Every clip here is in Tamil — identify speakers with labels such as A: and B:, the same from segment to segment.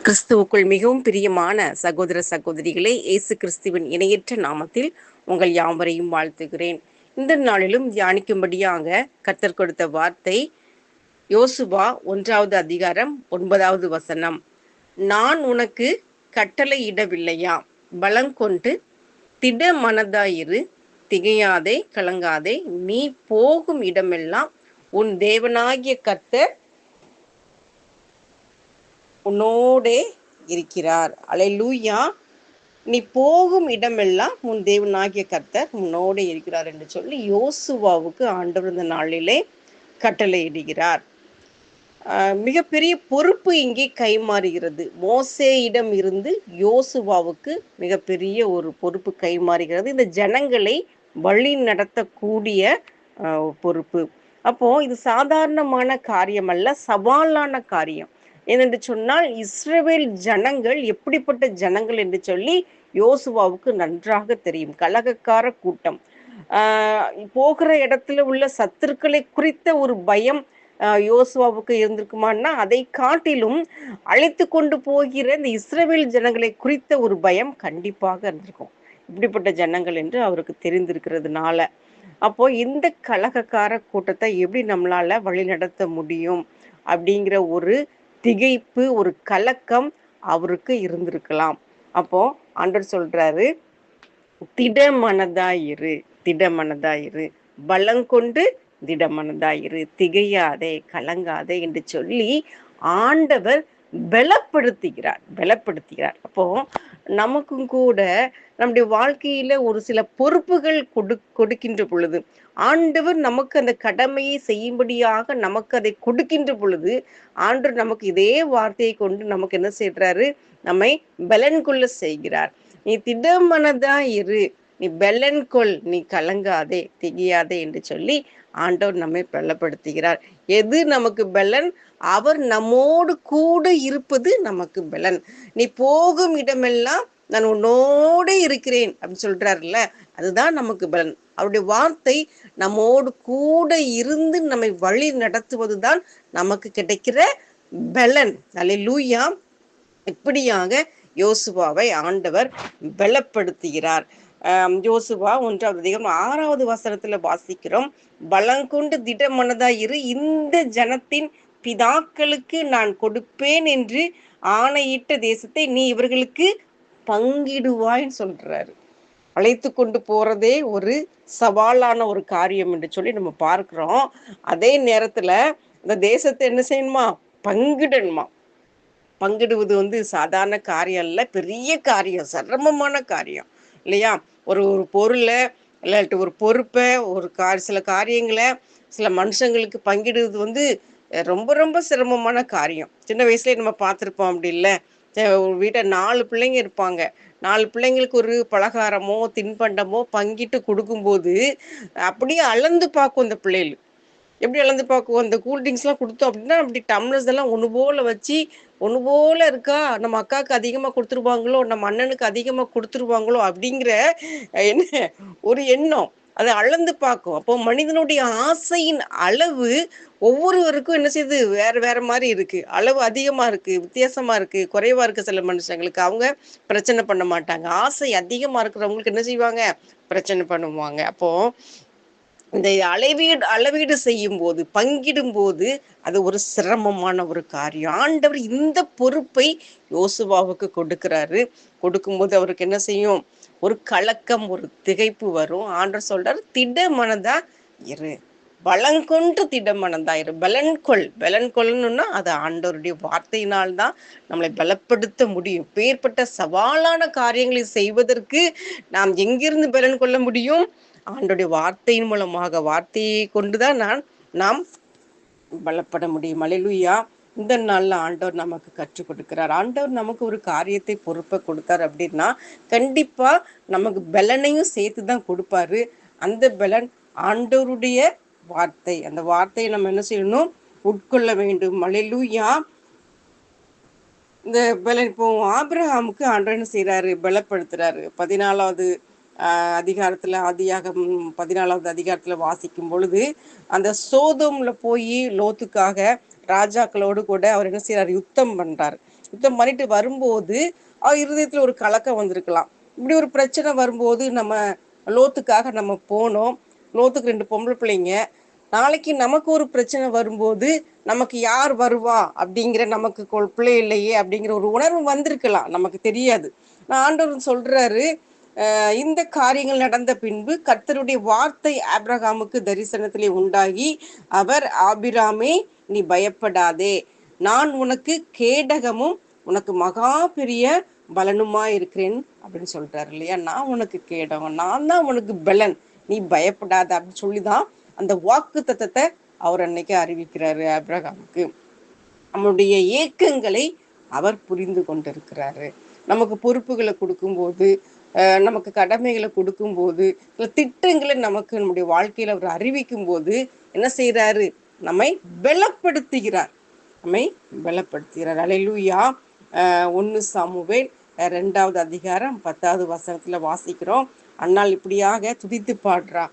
A: கிறிஸ்துவுக்குள் மிகவும் பிரியமான சகோதர சகோதரிகளே, இயேசு கிறிஸ்துவின் இணையற்ற நாமத்தில் உங்கள் யாவரையும் வாழ்த்துகிறேன். இந்த நாளிலும் தியானிக்கும்படியாக கர்த்தர் கொடுத்த வார்த்தை யோசுவா 1வது அதிகாரம் 9வது வசனம். நான் உனக்கு கட்டளையிடவில்லையா? பலங்கொண்டு திட மனதாயிரு, திகையாதே, கலங்காதே. நீ போகும் இடமெல்லாம் உன் தேவனாகிய கர்த்தர் உன்னோடே இருக்கிறார். அல்லேலூயா. நீ போகும் இடமெல்லாம் உன் தேவனாகிய கர்த்தர் உன்னோடே இருக்கிறார் என்று சொல்லி யோசுவாவுக்கு ஆண்டவர் இந்த நாளிலே கட்டளையிடுகிறார். மிகப்பெரிய பொறுப்பு இங்கே கைமாறுகிறது. மோசேயிடம் இருந்து யோசுவாவுக்கு மிகப்பெரிய ஒரு பொறுப்பு கைமாறுகிறது. இந்த ஜனங்களை வழி நடத்தக்கூடிய பொறுப்பு. அப்போ இது சாதாரணமான காரியம் அல்ல, சவாலான காரியம். ஏனென்று சொன்னால் இஸ்ரவேல் ஜனங்கள் எப்படிப்பட்ட ஜனங்கள் என்று சொல்லி யோசுவாவுக்கு நன்றாக தெரியும். கலகக்கார கூட்டம். போகிற இடத்துல உள்ள சத்துருக்களை குறித்த ஒரு பயம் யோசுவாவுக்கு இருந்திருக்குமான்னா அதை காட்டிலும் அழைத்து கொண்டு போகிற இந்த இஸ்ரவேல் ஜனங்களை குறித்த ஒரு பயம் கண்டிப்பாக இருந்திருக்கும். இப்படிப்பட்ட ஜனங்கள் என்று அவருக்கு தெரிந்திருக்கிறதுனால அப்போ இந்த கலகக்கார கூட்டத்தை எப்படி நம்மளால வழி நடத்த முடியும் அப்படிங்கிற ஒரு திகைப்பு, ஒரு கலக்கம் அவருக்கு இருந்திருக்கலாம். அப்போ ஆண்டவர் சொல்றாரு, திடமனதாயிரு, திடமனதாயிரு, பலங்கொண்டு திடமனதாயிரு, திகையாதே, கலங்காதே என்று சொல்லி ஆண்டவர் பலப்படுத்துகிறார். அப்போ நமக்கும் கூட நம்முடைய வாழ்க்கையில ஒரு சில பொறுப்புகள் கொடுக்கின்ற பொழுது, ஆண்டவர் நமக்கு அந்த கடமையை செய்யும்படியாக நமக்கு அதை கொடுக்கின்ற பொழுது, ஆண்டவர் நமக்கு இதே வார்த்தையை கொண்டு நமக்கு என்ன செய்யறாரு? நம்மை பலன் கொள்ள செய்கிறார். நீ திடமனதா இரு, நீ பலன் கொள், நீ கலங்காதே, திகையாதே என்று சொல்லி ஆண்டவர் நம்மை பலப்படுத்துகிறார். எது நமக்கு பலன்? அவர் நம்மோடு கூட இருப்பது நமக்கு பலன். நீ போகும் இடமெல்லாம் நான் உன்னோட இருக்கிறேன் அப்படின்னு சொல்றாருல்ல, அதுதான் நமக்கு பலன். அவருடைய வார்த்தை நம்மோடு கூட இருந்து நம்மை வழி நடத்துவதுதான் நமக்கு கிடைக்கிற பலன். அல்லேலூயா. இப்படியாக யோசுவாவை ஆண்டவர் பலப்படுத்துகிறார். யோசுவா 1வது அதிகாரம் 6வது வசனத்துல வாசிக்கிறோம், பலங்கொண்டு திடமனதாயிரு, இந்த ஜனத்தின் பிதாக்களுக்கு நான் கொடுப்பேன் என்று ஆணையிட்ட தேசத்தை நீ இவர்களுக்கு பங்கிடுவாய்ன்னு சொல்றாரு. அழைத்து கொண்டு போறதே ஒரு சவாலான ஒரு காரியம் என்று சொல்லி நம்ம பார்க்கிறோம். அதே நேரத்துல இந்த தேசத்தை என்ன செய்யணுமா? பங்கிடணுமா. பங்கிடுவது சாதாரண காரியம் இல்ல, பெரிய காரியம், சிரமமான காரியம் இல்லையா? ஒரு ஒரு பொருளை இல்லாட்டி ஒரு பொறுப்பை, ஒரு சில காரியங்களை சில மனுஷங்களுக்கு பங்கிடுவது ரொம்ப ரொம்ப சிரமமான காரியம். சின்ன வயசுல நம்ம பார்த்துருப்போம், அப்படி இல்லை? ஒரு வீட்டை 4 பிள்ளைங்க இருப்பாங்க. 4 பிள்ளைங்களுக்கு ஒரு பலகாரமோ தின்பண்டமோ பங்கிட்டு கொடுக்கும்போது அப்படியே அளந்து பார்க்கும் அந்த பிள்ளைகள். எப்படி அளந்து பார்க்கும்? அந்த கூல்ட்ரிங்க்ஸ்லாம் கொடுத்தோம் அப்படின்னா அப்படி டம்ளர்ஸ் எல்லாம் ஒன்று போல வச்சு, ஒன்று போல இருக்கா, நம்ம அக்காவுக்கு அதிகமாக கொடுத்துருவாங்களோ, நம்ம அண்ணனுக்கு அதிகமாக கொடுத்துருவாங்களோ அப்படிங்கிற என்ன ஒரு எண்ணம். அதை அளந்து பார்க்கும். அப்போ மனிதனுடைய ஆசையின் அளவு ஒவ்வொருவருக்கும் என்ன செய்யுது? வேற வேற மாதிரி இருக்கு. அளவு அதிகமா இருக்கு, வித்தியாசமா இருக்கு, குறைவா இருக்கு. சில மனுஷங்களுக்கு அவங்க பிரச்சனை பண்ண மாட்டாங்க. ஆசை அதிகமா இருக்கிறவங்களுக்கு என்ன செய்வாங்க? பிரச்சனை பண்ணுவாங்க. அப்போ இந்த அளவீடு செய்யும் போது, பங்கிடும் போது அது ஒரு சிரமமான ஒரு காரியம். ஆண்டவர் இந்த பொறுப்பை யோசுவாவுக்கு கொடுக்கிறாரு. கொடுக்கும்போது அவருக்கு என்ன செய்யும்? ஒரு கலக்கம், ஒரு திகைப்பு வரும். ஆண்டவர் சொல்றாரு, திடமனதா இரு, பலங்கொண்டு திடமனதா இரு, பலன் கொள்ளணும்னா அது ஆண்டவருடைய வார்த்தையினால்தான் நம்மளை பலப்படுத்த முடியும். பேர்பட்ட சவாலான காரியங்களை செய்வதற்கு நாம் எங்கிருந்து பலன் கொள்ள முடியும்? ஆண்டோடைய வார்த்தையின் மூலமாக, வார்த்தையை கொண்டுதான் நாம் பலப்பட முடியும். அல்லேலூயா. இந்த நாள்ல ஆண்டவர் நமக்கு கற்றுக் கொடுக்கிறார். ஆண்டவர் நமக்கு ஒரு காரியத்தை பொறுப்பை கொடுத்தார் அப்படின்னா கண்டிப்பா நமக்கு பலனையும் சேர்த்துதான் கொடுப்பாரு. அந்த பலன் ஆண்டவருடைய வார்த்தை. அந்த வார்த்தையை நம்ம என்ன செய்யணும்? உட்கொள்ள வேண்டும். அல்லேலூயா. இந்த பலன் இப்போ ஆபிரகாமுக்கு ஆண்டவர் என்ன செய்யறாரு? பலப்படுத்துறாரு. 14வது அதிகாரத்துல, ஆதியாகமம் 14வது அதிகாரத்துல வாசிக்கும் பொழுது அந்த சோதோம்ல போய் லோத்துக்காக ராஜாக்களோடு கூட அவர் என்ன செய்யறாரு? யுத்தம் பண்றாரு. யுத்தம் பண்ணிட்டு வரும்போது இருதயத்துல ஒரு கலக்கம் வந்திருக்கலாம். இப்படி ஒரு பிரச்சனை வரும்போது நம்ம லோத்துக்காக நம்ம போனோம். லோத்துக்கு 2 பொம்பளை பிள்ளைங்க. நாளைக்கு நமக்கு ஒரு பிரச்சனை வரும்போது நமக்கு யார் வருவா அப்படிங்கிற, நமக்கு பிள்ளை இல்லையே அப்படிங்கிற ஒரு உணர்வு வந்திருக்கலாம், நமக்கு தெரியாது. ஆண்டவர் சொல்றாரு, இந்த காரியங்கள் நடந்த பின்பு கர்த்தருடைய வார்த்தை ஆபிரகாமுக்கு தரிசனத்திலே உண்டாகி, அவர், ஆபிராமே நீ பயப்படாதே, நான் உனக்கு கேடகமும் உனக்கு மகா பெரிய பலனுமா இருக்கிறேன் அப்படின்னு சொல்றாரு இல்லையா. நான் உனக்கு கேடகம், நான் தான் உனக்கு பலன், நீ பயப்படாத அப்படின்னு சொல்லிதான் அந்த வாக்கு தத்தத்தை அவர் அன்னைக்கு அறிவிக்கிறாரு ஆபிரகாமுக்கு. நம்முடைய ஏக்கங்களை அவர் புரிந்து கொண்டிருக்கிறாரு. நமக்கு பொறுப்புகளை கொடுக்கும்போது, நமக்கு கடமைகளை கொடுக்கும்போது, திட்டங்களை நமக்கு நம்முடைய வாழ்க்கையில அவர் அறிவிக்கும் போது என்ன செய்யறாரு? நம்மை பலப்படுத்துகிறார், நம்மை பலப்படுத்துகிறார். அல்லேலூயா. 1 சாமுவேல் 2வது அதிகாரம் 10வது வசனத்துல வாசிக்கிறோம். அன்னாள் இப்படியாக துதித்து பாடுறா,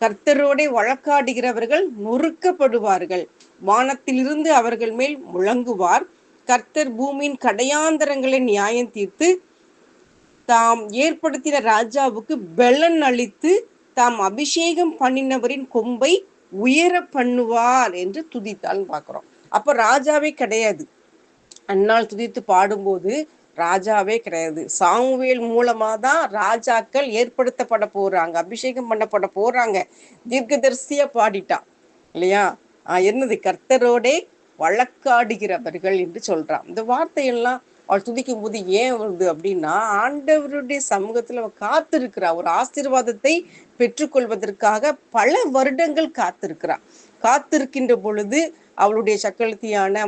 A: கர்த்தரோட வழக்காடுகிறவர்கள் நொறுக்கப்படுவார்கள், வானத்திலிருந்து அவர்கள் மேல் முழங்குவார், கர்த்தர் பூமியின் கடையாந்தரங்களை நியாயம் தீர்த்து தாம் ஏற்படுத்தின ராஜாவுக்கு பலன் அளித்து தாம் அபிஷேகம் பண்ணினவரின் கொம்பை உயர பண்ணுவார் என்று துதித்தால் பார்க்கிறோம். அப்ப ராஜாவே கிடையாது. அந்நாள் துதித்து பாடும்போது ராஜாவே கிடையாது. சாமுவேல் மூலமா தான் ராஜாக்கள் ஏற்படுத்தப்பட போறாங்க, அபிஷேகம் பண்ணப்பட போறாங்க. தீர்க்கதரிசியா பாடிட்டான் இல்லையா. என்னது? கர்த்தரோடே வழக்காடுகிறவர்கள் என்று சொல்றான். இந்த வார்த்தையெல்லாம் அவள் துதிக்கும் போது ஏன் வருது அப்படின்னா, ஆண்டவருடைய சமூகத்துல அவள் காத்திருக்கிறா, ஒரு ஆசீர்வாதத்தை பெற்றுக்கொள்வதற்காக பல வருடங்கள் காத்திருக்கிறா. காத்திருக்கின்ற பொழுது அவளுடைய சக்களத்தியான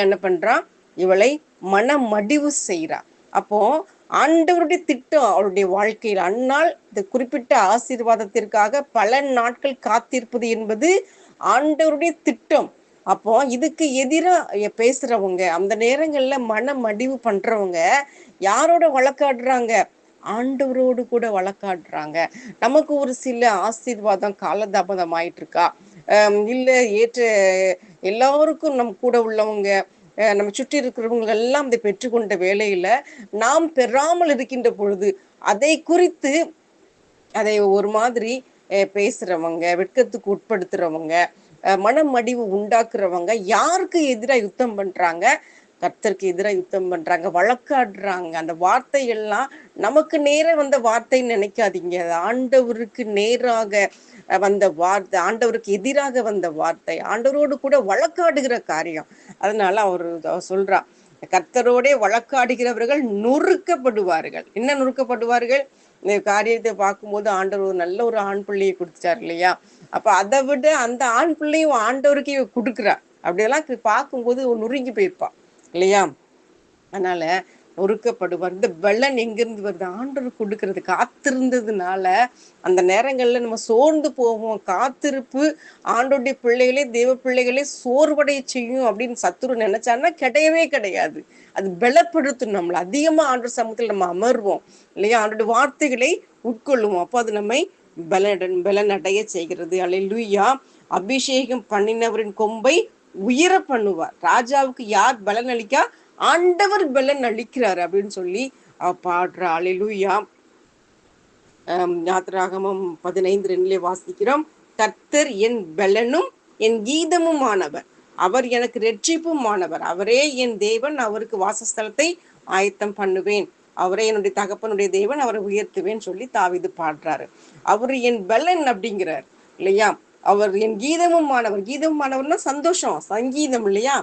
A: என்ன பண்றான்? இவளை மனமடிவு செய்யறா. அப்போ ஆண்டவருடைய திட்டம் அவளுடைய வாழ்க்கையில், அந்நாள் இந்த குறிப்பிட்ட ஆசீர்வாதத்திற்காக பல நாட்கள் காத்திருப்பது என்பது ஆண்டவருடைய திட்டம். அப்போ இதுக்கு எதிராக பேசுறவங்க, அந்த நேரங்கள்ல மனமடிவு பண்றவங்க யாரோட வழக்காடுறாங்க? ஆண்டவரோடு கூட வழக்காடுறாங்க. நமக்கு ஒரு சில ஆசீர்வாதம் காலதாமதம் ஆயிட்டு இருக்கா, இல்ல ஏற்ற எல்லாருக்கும் நம் கூட உள்ளவங்க, நம்ம சுற்றி இருக்கிறவங்க எல்லாம் அதை பெற்றுக்கொண்ட வேலையில நாம் பெறாமல் இருக்கின்ற பொழுது அதை குறித்து அதை ஒரு மாதிரி பேசுறவங்க, வெட்கத்துக்கு உட்படுத்துறவங்க, மனமடிவு உண்டாக்குறவங்க யாருக்கு எதிராக யுத்தம் பண்றாங்க? கர்த்தருக்கு எதிராக யுத்தம் பண்றாங்க, வழக்காடுறாங்க. அந்த வார்த்தையெல்லாம் நமக்கு நேர வந்த வார்த்தைன்னு நினைக்காதீங்க. ஆண்டவருக்கு நேராக வந்த வார்த்தை, ஆண்டவருக்கு எதிராக வந்த வார்த்தை, ஆண்டவரோடு கூட வழக்காடுகிற காரியம். அதனால அவர் சொல்றா, கர்த்தரோடே வழக்காடுகிறவர்கள் நொறுக்கப்படுவார்கள். என்ன நொறுக்கப்படுவார்கள்? இந்த காரியத்தை பார்க்கும்போது ஆண்டவர் நல்ல ஒரு ஆண் பிள்ளையை கொடுத்துட்டார் இல்லையா. அப்ப அதை விட அந்த ஆண் பிள்ளையும் ஆண்டவருக்கே கொடுக்குறா. அப்படியெல்லாம் பார்க்கும்போது நொறுங்கி போயிருப்பா இல்லையா. அதனால நொறுக்கப்படுவார். இந்த வெள்ளம் எங்கிருந்து வருது? ஆண்டவர் கொடுக்கறது. காத்திருந்ததுனால அந்த நேரங்கள்ல நம்ம சோர்ந்து போவோம். காத்திருப்பு ஆண்டோடைய பிள்ளைகளே, தேவ பிள்ளைகளே சோர்வடைய செய்யும் அப்படின்னு சத்துரு நினைச்சான்னா கிடையவே கிடையாது. அது பலப்படுத்தும் நம்மளை. அதிகமா ஆண்டவர் சமூகத்தில் நம்ம அமர்வோம் இல்லையா, ஆண்டோடைய வார்த்தைகளை உட்கொள்ளுவோம். அப்போ அது நம்மை பலனடைய செய்கிறது. அல்லேலூயா. அபிஷேகம் பண்ணினவரின் கொம்பை உயர பண்ணுவார். ராஜாவுக்கு யார் பலன் அளிக்கா? ஆண்டவர் பலன் அளிக்கிறார் அப்படின்னு சொல்லி பாடுறா. அல்லேலூயா. யாத்திராகமம் 15:2 வாசிக்கிறோம், கர்த்தர் என் பலனும் என் கீதமும் ஆனவர், அவர் எனக்கு இரட்சிப்பும் ஆனவர், அவரே என் தேவன், அவருக்கு வாசஸ்தலத்தை ஆயத்தம் பண்ணுவேன், அவரே என்னுடைய தகப்பனுடைய தேவன், அவரை உயர்த்துவேன் சொல்லி தாவீது பாடுறாரு. அவர் என் பலன் அப்படிங்கிறார் இல்லையா. அவர் என் கீதமும் ஆனவர். கீதமும் ஆனவர்னா சந்தோஷம், சங்கீதம் இல்லையா.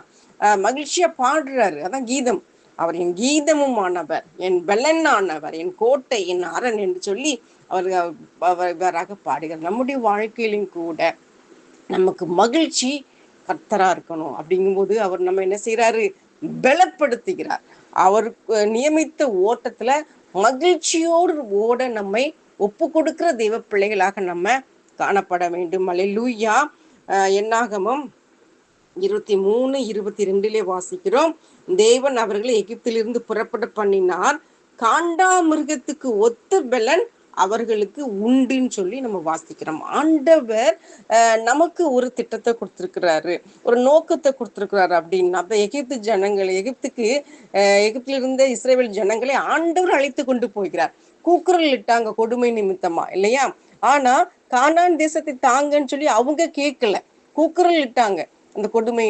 A: மகிழ்ச்சியா பாடுறாரு, அதான் கீதம். அவர் என் கீதமும் ஆனவர், என் பலன் ஆனவர், என் கோட்டை, என் அரண் என்று சொல்லி அவர் இவராக பாடுகிறார். நம்முடைய வாழ்க்கையிலும் கூட நமக்கு மகிழ்ச்சி கர்த்தரா இருக்கணும். அப்படிங்கும்போது அவர் நம்ம என்ன செய்யறாரு? பலப்படுத்துகிறார். அவருக்கு நியமித்த ஓட்டத்துல மகிழ்ச்சியோடு ஓட நம்மை ஒப்பு கொடுக்கிற தெய்வ பிள்ளைகளாக நம்ம காணப்பட வேண்டும். அல்லேலூயா. என்னாகமம் 23:22 வாசிக்கிறோம், தேவன் அவர்களை எகிப்திலிருந்து புறப்பட பண்ணினார், காண்டா மிருகத்துக்கு ஒத்த பலன் அவர்களுக்கு உண்டுன்னு சொல்லி நம்ம வாசிக்கிறோம். ஆண்டவர் நமக்கு ஒரு திட்டத்தை கொடுத்திருக்கிறாரு, ஒரு நோக்கத்தை கொடுத்திருக்கிறாரு. அப்படின்னா அப்ப எகிப்து ஜனங்கள் எகிப்தில் இருந்த இஸ்ரேல் ஜனங்களை ஆண்டவர் அழைத்து கொண்டு போகிறார். கூக்குரல் இட்டாங்க கொடுமை நிமித்தமா, இல்லையா? ஆனா கானான் தேசத்தை தாங்கன்னு சொல்லி அவங்க கேட்கல, கூக்குரல் இட்டாங்க அந்த கொடுமை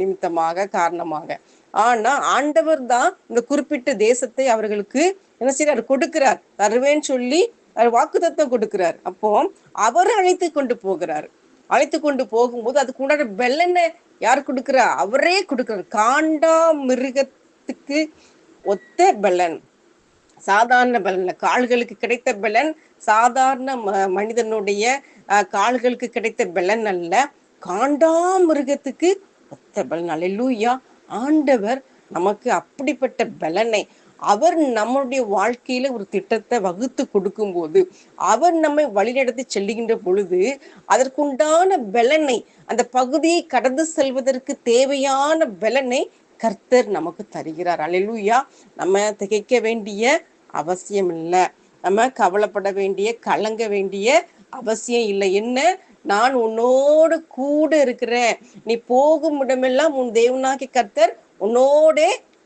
A: நிமித்தமாக காரணமாக. ஆனா ஆண்டவர் தான் இந்த குறிப்பிட்ட தேசத்தை அவர்களுக்கு என்ன செய்யறாரு, கொடுக்கிறார், தருவேன்னு சொல்லி வாக்குத்தத்தம் கொடுக்கிறார். அப்போ அவர் அழைத்து கொண்டு போகிறார். அழைத்து கொண்டு போகும்போது அதுக்கு உண்டான பெலனை யார் கொடுக்கிறா? அவரே கொடுக்கிறார். காண்டா மிருகத்துக்கு ஒத்த பெலன், சாதாரண பலன், கால்களுக்கு கிடைத்த பலன் சாதாரண மனிதனுடைய கால்களுக்கு கிடைத்த பலன் அல்ல, காண்டாமிருகத்துக்கு ஒத்த பலன். அல்லேலூயா! ஆண்டவர் நமக்கு அப்படிப்பட்ட பலனை, அவர் நம்முடைய வாழ்க்கையில ஒரு திட்டத்தை வகுத்து கொடுக்கும் போது, அவர் நம்மை வழிநடத்தி செல்லுகின்ற பொழுது அதற்குண்டான பலனை, அந்த பகுதியை கடந்து செல்வதற்கு தேவையான பலனை கர்த்தர் நமக்கு தருகிறார். அல்லேலூயா! நம்ம திகைக்க வேண்டிய அவசியம் இல்லை, நம்ம கவலைப்பட வேண்டிய, கலங்க வேண்டிய அவசியம் இல்லை. என்ன? நான் உன்னோடு கூட இருக்கிறேன், நீ போகும் இடமெல்லாம் உன் தேவனாகிய கர்த்தர் உன்னோட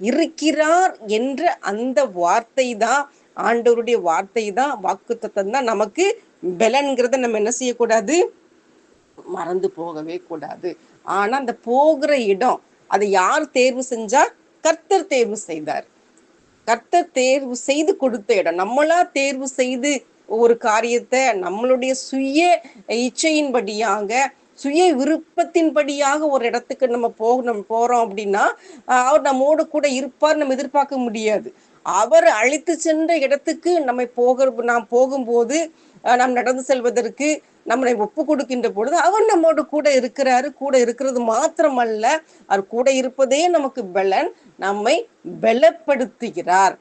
A: இருக்கிறார் என்ற அந்த வார்த்தை தான், ஆண்டவருடைய வார்த்தை தான், வாக்குத்தத்தம் தான் நமக்கு பலன்கிறத நம்ம என்ன செய்யக்கூடாது, மறந்து போகவே கூடாது. ஆனா அந்த போகிற இடம், அதை யார் தேர்வு செஞ்சா? கர்த்தர் தேர்வு செய்தார். கர்த்தர் தேர்வு செய்து கொடுத்த இடம். நம்மளா தேர்வு செய்து ஒரு காரியத்தை நம்மளுடைய சுய இச்சையின்படியாக, சுய விருப்பத்தின்படியாக ஒரு இடத்துக்கு நம்ம போறோம் அப்படின்னா அவர் நம்மோடு கூட இருப்பார் நம்ம எதிர்பார்க்க முடியாது. அவர் அழைத்து சென்ற இடத்துக்கு நாம் போகும்போது, நாம் நடந்து செல்வதற்கு நம்மளை ஒப்பு கொடுக்கின்ற பொழுது அவர் நம்மோடு கூட இருக்கிறாரு. கூட இருக்கிறது மாத்திரமல்ல, அவர் கூட இருப்பதே நமக்கு பலன், நம்மை பலப்படுத்துகிறார்.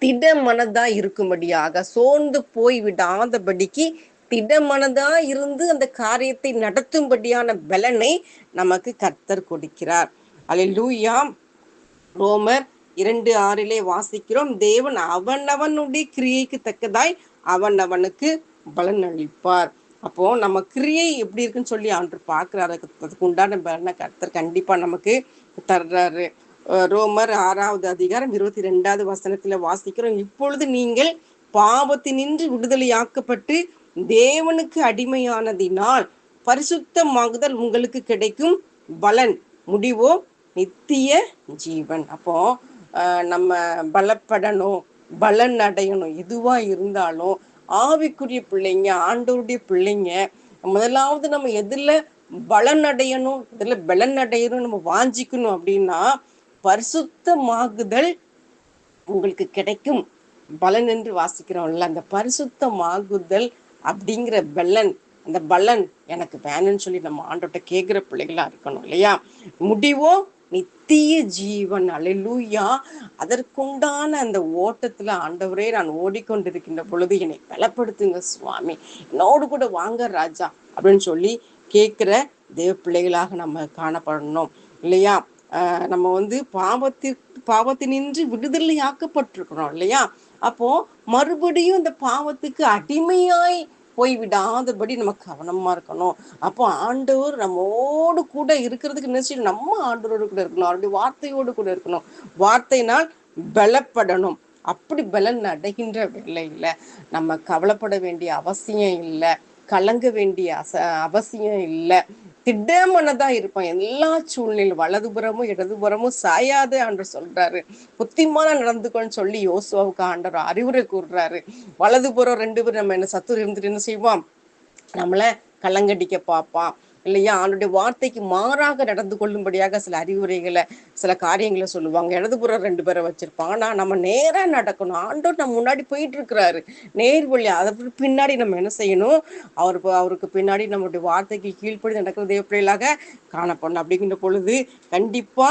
A: திடமனதா இருக்கும்படியாக, சோர்ந்து போய் விடாதபடிக்கு திடமனதா இருந்து அந்த காரியத்தை நடத்தும்படியான பலனை நமக்கு கர்த்தர் கொடுக்கிறார். அல்லேலூயா! ரோமர் 2:6 வாசிக்கிறோம், தேவன் அவனவனுடைய கிரியைக்கு தக்கதாய் அவனவனுக்கு பலன் அளிப்பார். அப்போ நம்ம கிரியை எப்படி இருக்குன்னு சொல்லி ஆண்டு பார்க்கிறாரு. அதுக்கு உண்டான பலனை கர்த்தர் கண்டிப்பா நமக்கு தர்றாரு. ரோமர் 6:22 வாசிக்கிறோம், இப்பொழுது நீங்கள் பாவத்தினின்று விடுதலையாக்கப்பட்டு தேவனுக்கு அடிமையானதினால் பரிசுத்தமாகுதல் உங்களுக்கு கிடைக்கும் பலன், முடிவோ நித்திய ஜீவன். அப்போ நம்ம பலப்படணும், பலன் அடையணும், எதுவா இருந்தாலும் ஆவிக்குரிய பிள்ளைங்க, ஆண்டவருடைய பிள்ளைங்க, முதலாவது நம்ம எதுல பலன் அடையணும், எதுல பலன் அடையணும் நம்ம வாஞ்சிக்கணும் அப்படின்னா, பரிசுத்தமாகுதல் உங்களுக்கு கிடைக்கும் பலன் என்று வாசிக்கிறோம்ல, அந்த பரிசுத்தமாகுதல் அப்படிங்கிற பலன், அந்த பலன் எனக்கு வேணும்னு சொல்லி நம்ம ஆண்டவர்கிட்ட கேட்கிற பிள்ளைகளா இருக்கணும், இல்லையா? முடிவோ நித்திய ஜீவன். அல்லேலூயா! அதற்குண்டான அந்த ஓட்டத்துல, ஆண்டவரே நான் ஓடிக்கொண்டிருக்கின்ற பொழுது என்னை பலப்படுத்துங்க சுவாமி, என்னோடு கூட வாங்க ராஜா அப்படின்னு சொல்லி கேட்கிற தேவ பிள்ளைகளாக நம்ம காணப்படணும், இல்லையா? நம்ம பாவத்தினின்று விடுதலையாக்கப்பட்டிருக்கிறோம், இல்லையா? அப்போ மறுபடியும் இந்த பாவத்துக்கு அடிமையாய் போய்விடாதபடி நம்ம கவனமா இருக்கணும். அப்போ ஆண்டவர் நம்மோடு கூட இருக்கிறதுக்கு என்ன செய்யணும்? நம்ம ஆண்டவரோடு கூட இருக்கணும், அவருடைய வார்த்தையோடு கூட இருக்கணும். வார்த்தையினால் பலப்படணும். அப்படி பலன் அடைகின்ற வேளையில நம்ம கவலைப்பட வேண்டிய அவசியம் இல்லை, கலங்க வேண்டிய அவசியம் இல்லை, திடமனதா இருப்பான் எல்லா சூழ்நிலையும். வலதுபுறமும் இடதுபுறமும் சாயாத ஆண்டு சொல்றாரு. புத்திமான நடந்துக்கோன்னு சொல்லி யோசுவாவுக்கு ஆண்டவர் அறிவுரை கூறுறாரு. வலதுபுறம் 2 பேர் நம்ம என்ன சத்துரு இருந்துட்டு என்ன செய்வோம்? நம்மள கலங்கடிக்க பார்ப்பான், இல்லையா? அவனுடைய வார்த்தைக்கு மாறாக நடந்து கொள்ளும்படியாக சில அறிவுரைகளை, சில காரியங்களை சொல்லுவாங்க. இடதுபுறம் 2 பேரை வச்சிருப்பாங்க. ஆனா நம்ம நேரா நடக்கணும். ஆண்டவர் நம்ம முன்னாடி போயிட்டு இருக்கிறாரு, நேர் வழி. அதை பின்னாடி நம்ம என்ன செய்யணும்? அவருக்கு பின்னாடி நம்மளுடைய வார்த்தைக்கு கீழ்ப்படி நடக்கிற தேவ பிள்ளைகளாக காணப்படணும். அப்படிங்கிற பொழுது கண்டிப்பா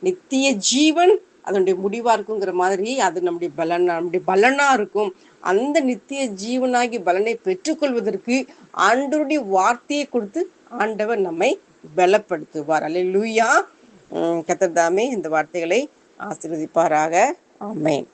A: நித்திய ஜீவன் அதனுடைய முடிவா இருக்குங்கிற மாதிரி அது நம்முடைய பலனா இருக்கும். அந்த நித்திய ஜீவனாகி பலனை பெற்றுக்கொள்வதற்கு ஆண்டவருடைய வார்த்தையை கொடுத்து ஆண்டவர் நம்மை பலப்படுத்துவார். அல்லேலூயா! கர்த்தர் தாமே இந்த வார்த்தைகளை ஆசீர்வதிப்பாராக. ஆமென்.